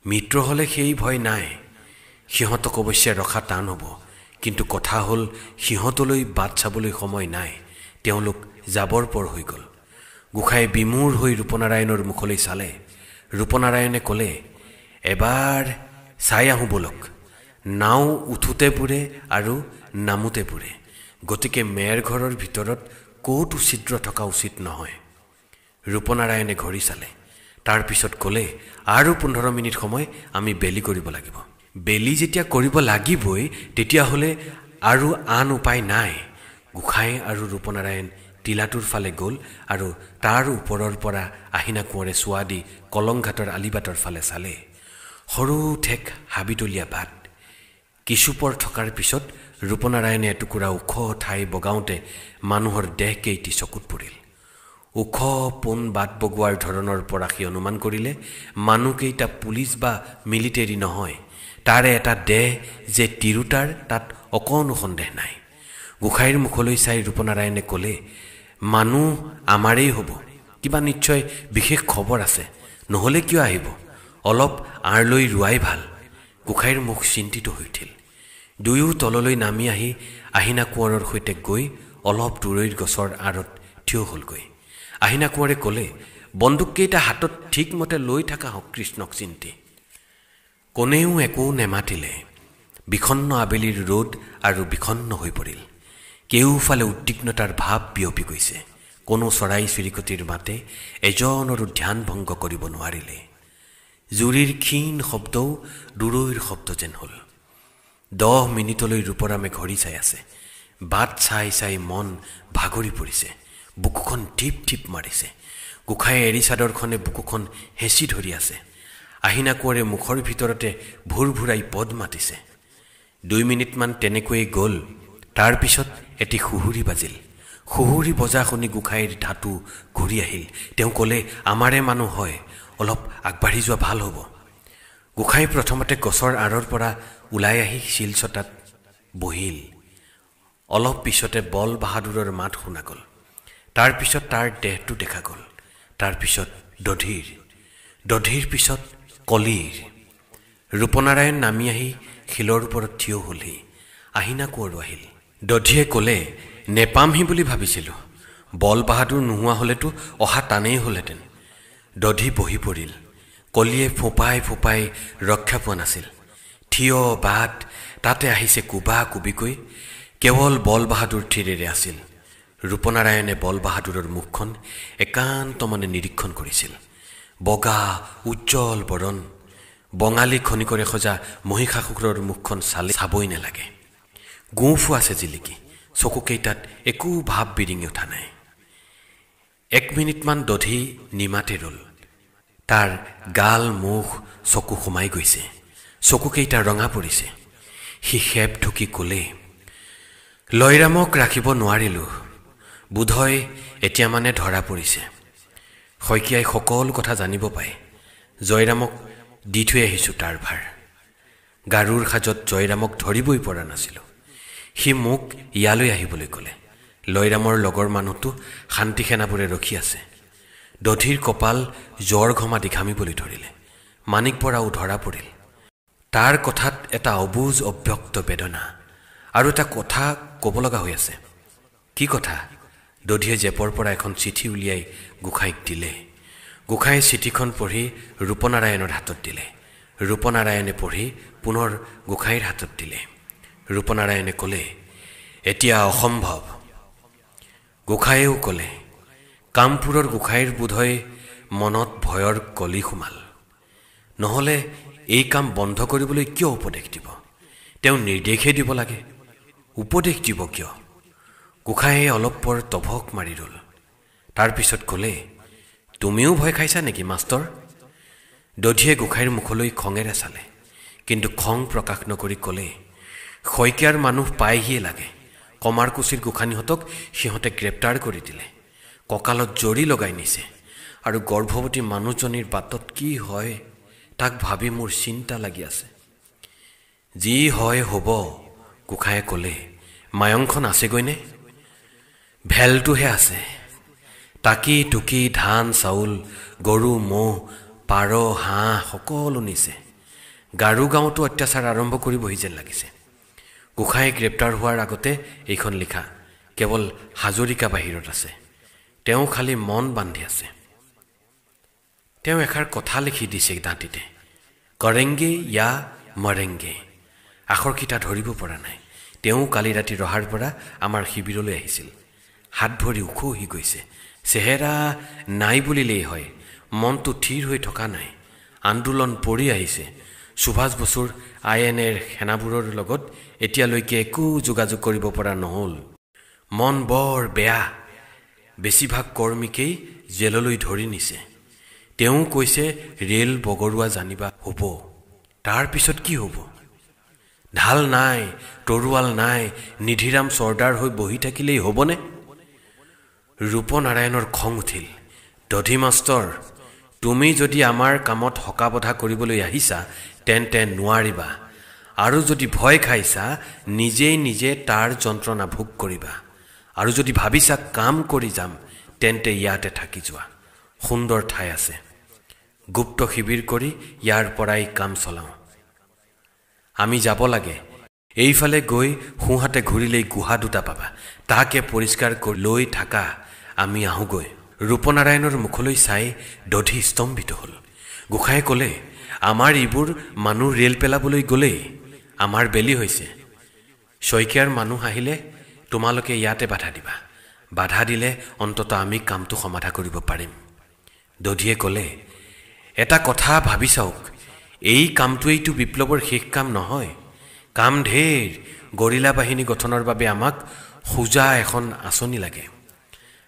মিত্ৰ হ'লে সেই ভয় নাই। সিহঁতক অৱশ্যে ৰখা টান হ'ব, কিন্তু কথা হ'ল সিহঁতলৈ বাট চাবলৈ সময় নাই। তেওঁলোক যাবৰ পৰ হৈ গ'ল। গোসাঁয়ে বিমূৰ হৈ ৰূপনাৰায়ণৰ মুখলৈ চালে। ৰূপনাৰায়ণে ক'লে, এবাৰ চাই আহোঁ বলক। নাও উঠোতে পুৰে আৰু নামোতে পুৰে, গতিকে মেৰ ঘৰৰ ভিতৰত ক'তো ছিদ্ৰ থকা উচিত নহয়। ৰূপনাৰায়ণে ঘড়ী চালে। তাৰপিছত ক'লে, আৰু 15 মিনিট সময় আমি বেলি কৰিব লাগিব। বেলি যেতিয়া কৰিব লাগিবই, তেতিয়াহ'লে আৰু আন উপায় নাই। গোসাঁই আৰু ৰূপনাৰায়ণ টিলাটোৰ ফালে গ'ল আৰু তাৰ ওপৰৰ পৰা আহিনা কোঁৱৰে চোৱা দি কলংঘাটৰ আলিবাটৰ ফালে চালে। সৰু ঠেক হাবিতলীয়া বাট। কিছুপৰ থকাৰ পিছত ৰূপনাৰায়ণে এটুকুৰা ওখ ঠাই বগাওঁতে মানুহৰ দেহকেইটি চকুত পৰিল। ওখ পোন বাট বগোৱাৰ ধৰণৰ পৰা সি অনুমান কৰিলে মানুহকেইটা পুলিচ বা মিলিটেৰী নহয়, তাৰে এটা দেহ যে তিৰোতাৰ তাত অকণো সন্দেহ নাই। গোসাঁইৰ মুখলৈ চাই ৰূপনাৰায়ণে ক'লে, মানুহ আমাৰেই হ'ব, কিবা নিশ্চয় বিশেষ খবৰ আছে, নহ'লে কিয় আহিব? অলপ আঁৰ লৈ ৰোৱাই ভাল। গোসাঁইৰ মুখ চিন্তিত হৈ উঠিল। দুয়ো তললৈ নামি আহি আহিনা কোঁৱৰৰ সৈতে গৈ অলপ দূৰৈৰ গছৰ আঁৰত থিয় হ'লগৈ। আহিনা কোঁৱৰে ক'লে, বন্দুককেইটা হাতত ঠিকমতে লৈ থকা হওক কৃষ্ণক চিন্তি। কোনেও একো নেমাতিলে। বিষণ্ণ আবেলিৰ ৰ'দ আৰু বিষণ্ণ হৈ পৰিল। কেওফালে উদ্বিগ্নতাৰ ভাৱ বিয়পি গৈছে। কোনো চৰাই চিৰিকটিৰ মাতে এজনৰো ধ্যান ভংগ কৰিব নোৱাৰিলে। জুৰিৰ ক্ষীণ শব্দও দূৰৈৰ শব্দ যেন হ'ল। 10 মিনিটলৈ ৰূপৰামে ঘড়ী চাই আছে। বাট চাই চাই মন ভাগৰি পৰিছে। বুকুখন টিপ টিপ মাৰিছে। গোঁসায়ে এৰী চাদৰখনে বুকুখন হেঁচি ধৰি আছে। আহিনা কোঁৱৰে মুখৰ ভিতৰতে ভুৰ ভুৰাই পদ মাতিছে। 2 মিনিটমান তেনেকৈয়ে গ'ল। তাৰ পিছত এটি সুহুৰি বাজিল। সুহুৰি বজা শুনি গোঁসাইৰ ধাতু ঘূৰি আহিল। তেওঁ ক'লে, আমাৰে মানুহ হয়, অলপ আগবাঢ়ি যোৱা ভাল হ'ব। গোঁসাই প্ৰথমতে গছৰ আঁৰৰ পৰা ওলাই আহি শিলচটাত বহিল। অলপ পিছতে বল বাহাদুৰৰ মাত শুনা গ'ল। তাৰ পিছত তাৰ দেহটো দেখা গ'ল। তাৰ পিছত দধিৰ পিছত কলিৰ। ৰূপনাৰায়ণ নামি আহি শিলৰ ওপৰত থিয় হ'লহি। আহিনা কোঁৱৰো আহিল। দধিয়ে ক'লে, নেপামহি বুলি ভাবিছিলোঁ। বল বাহাদুৰ নোহোৱা হ'লেতো অহা টানেই হ'লহেঁতেন। দধি বহি পৰিল। কলিয়ে ফোপাই ফোপাই ৰক্ষা পোৱা নাছিল। থিয় বাট তাতে আহিছে কোবা কোবিকৈ। কেৱল বল বাহাদুৰ থিৰেৰে আছিল। ৰূপনাৰায়ণে বল বাহাদুৰৰ মুখখন একান্ত মনে নিৰীক্ষণ কৰিছিল। বগা উজ্জ্বল বৰণ। বঙালী খনিকৰে সজা মহিষাসুৰৰ মুখখন চাবই নালাগে। গোঁফো আছে জিলিকি। চকুকেইটাত একো ভাৱ বিৰিঙি উঠা নাই। 1 মিনিটমান দধি নিমাতে ৰ'ল। তাৰ গাল মুখ চকু সোমাই গৈছে। চকুকেইটা ৰঙা পৰিছে। সি খেপ ঢুকি ক'লে, লয়ৰামক ৰাখিব নোৱাৰিলোঁ। বোধহয় এতিয়া মানে ধৰা পৰিছে। শইকীয়াই সকলো কথা জানিব পায়। জয়ৰামক দি থৈ আহিছোঁ তাৰ ভাৰ। গাৰুৰ সাজত জয়ৰামক ধৰিবই পৰা নাছিলোঁ। সি মোক ইয়ালৈ আহিবলৈ ক'লে। লয়ৰামৰ লগৰ মানুহটো শান্তি সেনাবোৰে ৰখি আছে। দধিৰ কপাল জ্বৰ ঘমা দিঘামিবলৈ ধৰিলে। মাণিক বৰাও ধৰা পৰিল। তাৰ কথাত এটা অবুজ অব্যক্ত বেদনা আৰু এটা কথা ক'ব লগা হৈ আছে। কি কথা? দধিয়ে জেপৰ পৰা এখন চিঠি উলিয়াই গোঁসাইক দিলে। গোঁসাইয়ে চিঠিখন পঢ়ি ৰূপনাৰায়ণৰ হাতত দিলে। ৰূপনাৰায়ণে পঢ়ি পুনৰ গোঁসাইৰ হাতত দিলে। ৰূপনাৰায়ণে ক'লে, এতিয়া অসম্ভৱ। গোঁসাইয়েও ক'লে, কামপুৰৰ গোঁসাইৰ বোধহয় মনত ভয়ৰ কলি সোমাল। নহ'লে এই কাম বন্ধ কৰিবলৈ কিয় উপদেশ দিব? তেওঁ নিৰ্দেশহে দিব লাগে। উপদেশ দিব কিয়? গোঁসাইয়ে অলপ পৰ তভক মাৰি ৰ'ল। তাৰ পিছত ক'লে, তুমিও ভয় খাইছা নেকি মাষ্টৰ? দধিয়ে গোঁসাইৰ মুখলৈ খঙেৰে চালে, কিন্তু খং প্ৰকাশ নকৰি ক'লে, শইকীয়াৰ মানুহ পাইহিয়ে লাগে। কমাৰকুছিৰ গোঁসানীহঁতক সিহঁতে গ্ৰেপ্তাৰ কৰি দিলে। কঁকালত জৰি লগাই নিছে। আৰু গৰ্ভৱতী মানুহজনীৰ বাটত কি হয় তাক ভাবি মোৰ চিন্তা লাগি আছে। যি হয় হ'ব, গোঁসাইয়ে ক'লে। মায়ংখন আছেগৈনে? ভেলটোহে আছে। টাকি টুকি ধান চাউল, গৰু ম'হ, পাৰ হাঁহ সকলো নিছে। গাৰু গাঁৱতো অত্যাচাৰ আৰম্ভ কৰিবহি যেন লাগিছে। গোঁসাই গ্ৰেপ্তাৰ হোৱাৰ আগতে এইখন লিখা। কেৱল হাজৰিকা বাহিৰত আছে। তেওঁ খালি মন বান্ধি আছে। তেওঁ এষাৰ কথা লিখি দিছে দাঁতিতে, কৰেংগে য়া মৰেংগে। আখৰকেইটা ধৰিব পৰা নাই। তেওঁ কালি ৰাতি ৰহাৰ পৰা আমাৰ শিবিৰলৈ আহিছিল। হাত ভৰি উখহি গৈছে। চেহেৰা নাই বুলিলেই হয়। মনটো থিৰ হৈ থকা নাই। আন্দোলন পৰি আহিছে। সুভাষ বসুৰ INAৰ সেনাবোৰৰ লগত এতিয়ালৈকে একো যোগাযোগ কৰিব পৰা নহ'ল। মন বৰ বেয়া। বেছিভাগ কৰ্মীকেই জেললৈ ধৰি নিছে। তেওঁ কৈছে ৰেল বগৰোৱা জানিবা হ'ব। তাৰ পিছত কি হ'ব? ঢাল নাই, তৰোৱাল নাই, নিধিৰাম চৰ্দাৰ হৈ বহি থাকিলেই হ'বনে? ৰূপনাৰায়ণৰ খং উঠিল। দধি মাষ্টৰ, তুমি যদি আমাৰ কামত হকাবধা কৰিবলৈ আহিছা তেন্তে নোৱাৰিবা। আৰু যদি ভয় খাইছা নিজে তাৰ যন্ত্ৰণা ভোগ কৰিবা। আৰু যদি ভাবিছা কাম কৰি যাম তেন্তে ইয়াতে থাকি যোৱা। সুন্দৰ ঠাই আছে। গুপ্ত শিবিৰ কৰি ইয়াৰ পৰাই কাম চলাওঁ। আমি যাব লাগে। এইফালে গৈ সোঁহাতে ঘূৰিলেই গুহা দুটা পাবা, তাকে পৰিষ্কাৰ কৰি লৈ থাকা, আমি আহোঁগৈ। ৰূপনাৰায়ণৰ মুখলৈ চাই দধি স্তম্ভিত হ'ল। গোসাঁয়ে ক'লে, আমাৰ এইবোৰ মানুহ ৰেল পেলাবলৈ গ'লেই, আমাৰ বেলি হৈছে। শইকীয়াৰ মানুহ আহিলে তোমালোকে ইয়াতে বাধা দিবা, বাধা দিলে অন্ততঃ আমি কামটো সমাধা কৰিব পাৰিম। দধিয়ে ক'লে, এটা কথা ভাবি চাওক, এই কামটোৱেইতো বিপ্লৱৰ শেষ কাম নহয়। কাম ঢেৰ। গৰিলা বাহিনী গঠনৰ বাবে আমাক সোজা এখন আঁচনি লাগে।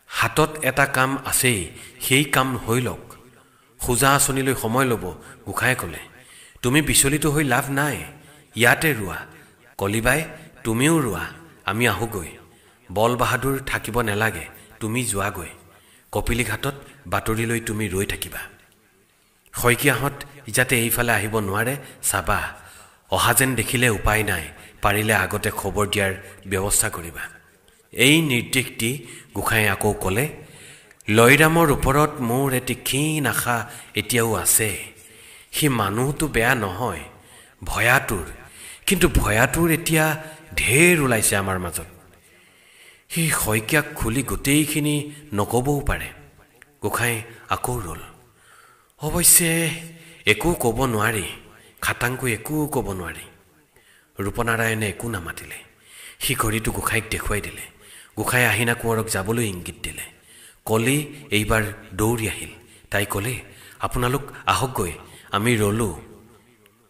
হাতত এটা কাম আছেই, সেই কাম হৈ লওক। সোজা আঁচনিলৈ সময় ল'ব। গোসাঁয়ে ক'লে, তুমি বিচলিত হৈ লাভ নাই, ইয়াতে ৰোৱা। কলিবাই তুমিও ৰোৱা, আমি আহোঁগৈ। বল বাহাদুৰ থাকিব নেলাগে, তুমি যোৱাগৈ। কপিলীঘাটত বাতৰি লৈ তুমি ৰৈ থাকিবা। শইকীয়াহঁত যাতে এইফালে আহিব নোৱাৰে চাবা। অহা যেন দেখিলে উপায় নাই, পাৰিলে আগতে খবৰ দিয়াৰ ব্যৱস্থা কৰিবা। এই নিৰ্দেশ দি গোসাঁয়ে আকৌ ক'লে, লয়ৰামৰ ওপৰত মোৰ এটি ক্ষীণ আশা এতিয়াও আছে। সি মানুহটো বেয়া নহয়, ভয়াতুৰ। কিন্তু ভয়াতুৰ এতিয়া ঢেৰ ওলাইছে আমাৰ মাজত। সি শইকীয়াক খুলি গোটেইখিনি নক'বও পাৰে। গোসাঁয়ে আকৌ ৰ'ল। অৱশ্যে একো ক'ব নোৱাৰি, খাটাংকৈ একো ক'ব নোৱাৰি। ৰূপনাৰায়ণে একো নামাতিলে। সি ঘড়ীটো গোসাঁইক দেখুৱাই দিলে। গোসাঁয়ে আহিনা কোঁৱৰক যাবলৈ ইংগিত দিলে। কলি এইবাৰ দৌৰি আহিল। তাই ক'লে, আপোনালোক আহকগৈ, আমি ৰ'লোঁ।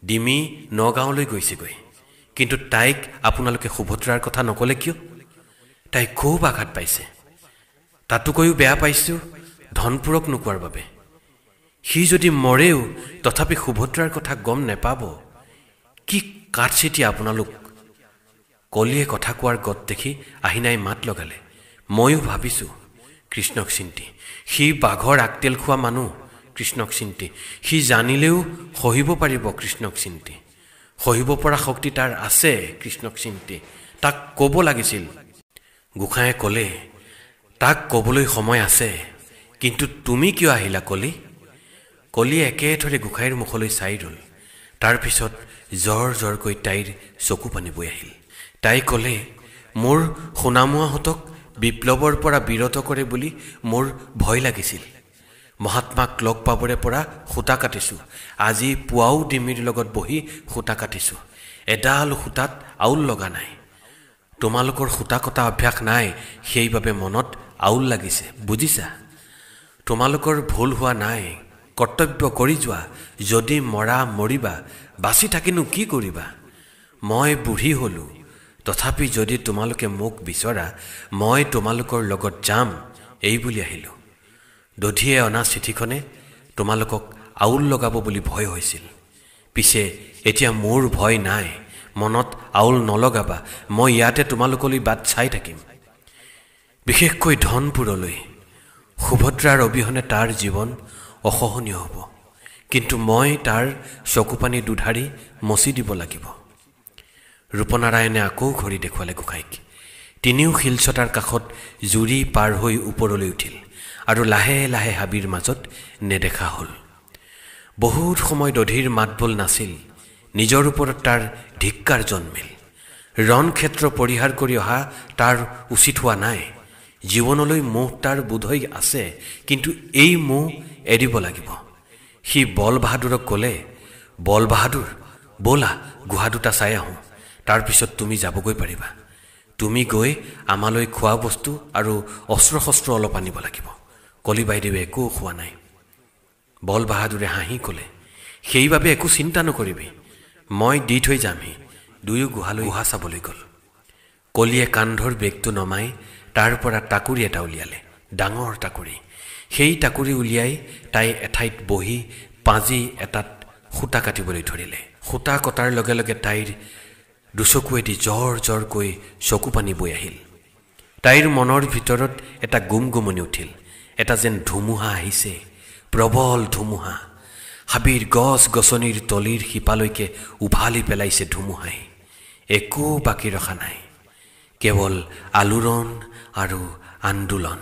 ডিমি নগাঁৱলৈ গৈছেগৈ। কিন্তু তাইক আপোনালোকে সুভদ্ৰাৰ কথা নক'লে কিয়? তাই খুব আঘাত পাইছে। তাতোকৈও বেয়া পাইছোঁ ধনপুৰক নোকোৱাৰ বাবে। সি যদি মৰেও তথাপি সুভদ্ৰাৰ কথা গম নেপাব। কি কাঠচিতিয়া আপোনালোক। কলিয়ে কথা কোৱাৰ গত দেখি আহিনাই মাত লগালে। ময়ো ভাবিছোঁ কৃষ্ণক চিন্তি। সি বাঘৰ আগতেল খোৱা মানুহ। কৃষ্ণক চিন্তি সি জানিলেও সহিব পাৰিব। কৃষ্ণক চিন্তি সহিব পৰা শক্তি তাৰ আছে। কৃষ্ণক চিন্তি তাক ক'ব লাগিছিল। গোসাঁয়ে ক'লে, তাক ক'বলৈ সময় আছে, কিন্তু তুমি কিয় আহিলা কলি? কলিয়ে একেথৰে গোসাঁইৰ মুখলৈ চাই ৰ'ল। তাৰপিছত জ্বৰ জ্বৰকৈ তাইৰ চকু পানী বৈ আহিল। তাই ক'লে, মোৰ সোণামুৱাহঁতক বিপ্লৱৰ পৰা বিৰত কৰে বুলি মোৰ ভয় লাগিছিল। মহাত্মাক লগ পাবৰে পৰা সূতা কাটিছোঁ। আজি পুৱাও ডিমিৰ লগত বহি সূতা কাটিছোঁ। এডাল সূতাত আউল লগা নাই। তোমালোকৰ সূতা কটা অভ্যাস নাই, সেইবাবে মনত আউল লাগিছে, বুজিছা? তোমালোকৰ ভুল হোৱা নাই। কৰ্তব্য কৰি যোৱা। যদি মৰা মৰিবা, বাচি থাকিনো কি কৰিবা? মই বুঢ়ী হ'লোঁ, তথাপি যদি তোমালোকে মোক বিচৰা মই তোমালোকৰ লগত যাম, এই বুলি আহিলোঁ। দধিয়ে অনা চিঠিখনে তোমালোকক আউল লগাব বুলি ভয় হৈছিল। পিছে এতিয়া মোৰ ভয় নাই। মনত আউল নলগাবা। মই ইয়াতে তোমালোকলৈ বাট চাই থাকিম, বিশেষকৈ ধনপুৰলৈ। সুভদ্ৰাৰ অবিহনে তাৰ জীৱন অসহনীয় হ'ব। কিন্তু মই তাৰ চকুপানী দুধাৰি মচি দিব লাগিব। ৰূপনাৰায়ণে আকৌ ঘড়ী দেখুৱালে গোসাঁইক। তিনিও শিলচটাৰ কাষত জুৰি পাৰ হৈ ওপৰলৈ উঠিল আৰু লাহে লাহে হাবিৰ মাজত নেদেখা হ'ল। বহুত সময় দধিৰ মাতবোল নাছিল। নিজৰ ওপৰত তাৰ ধিক্কাৰ জন্মিল। ৰণক্ষেত্ৰ পৰিহাৰ কৰি অহা তাৰ উচিত হোৱা নাই। জীৱনলৈ মোহ তাৰ বোধহয় আছে, কিন্তু এই মোহ এৰিব লাগিব। সি বল বাহাদুৰক ক'লে, বল বাহাদুৰ ব'লা গুহা দুটা চাই আহোঁ, তাৰপিছত তুমি যাবগৈ পাৰিবা। তুমি গৈ আমালৈ খোৱা বস্তু আৰু অস্ত্ৰ শস্ত্ৰ অলপ আনিব লাগিব। কলি বাইদেৱে একো খোৱা নাই। বল বাহাদুৰে হাঁহি ক'লে, সেইবাবে একো চিন্তা নকৰিবি, মই দি থৈ যামহি। দুয়ো গুহা চাবলৈ গ'ল। কলিয়ে কান্ধৰ বেগটো নমাই তাৰ পৰা টাকুৰি এটা উলিয়ালে, ডাঙৰ টাকুৰি। সেই টাকুৰি উলিয়াই তাই এঠাইত বহি পাঁজি এটাত সূতা কাটিবলৈ ধৰিলে। সূতা কটাৰ লগে লগে তাইৰ দুচকুৱেদি জ্বৰ জ্বৰকৈ চকু পানী বৈ আহিল। তাইৰ মনৰ ভিতৰত এটা গুমগুমনি উঠিল। এটা যেন ধুমুহা আহিছে, প্ৰবল ধুমুহা। হাবিৰ গছ গছনিৰ তলিৰ শিপালৈকে উভালি পেলাইছে ধুমুহাই। একো বাকী ৰখা নাই, কেৱল আলোড়ন আৰু আন্দোলন।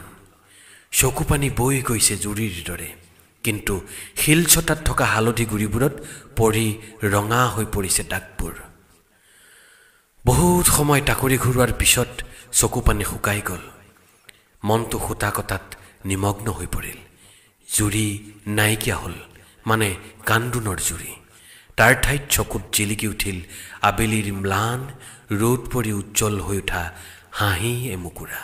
চকুপানী বৈ গৈছে জুৰিৰ দৰে, কিন্তু শিলচটাত থকা হালধি গুৰিবোৰত পৰি ৰঙা হৈ পৰিছে দাগবোৰ। বহুত সময় টাকুৰি ঘূৰোৱাৰ পিছত চকু পানী শুকাই গ'ল। মনটো সূতা কটাত নিমগ্ন হৈ পৰিল। জুৰি নাইকিয়া হ'ল, মানে কান্দোনৰ জুৰি। তাৰ ঠাইত চকুত জিলিকি উঠিল আবেলিৰ ম্লান ৰ'দ পৰি উজ্জ্বল হৈ উঠা হাঁহি এমুকুৰা।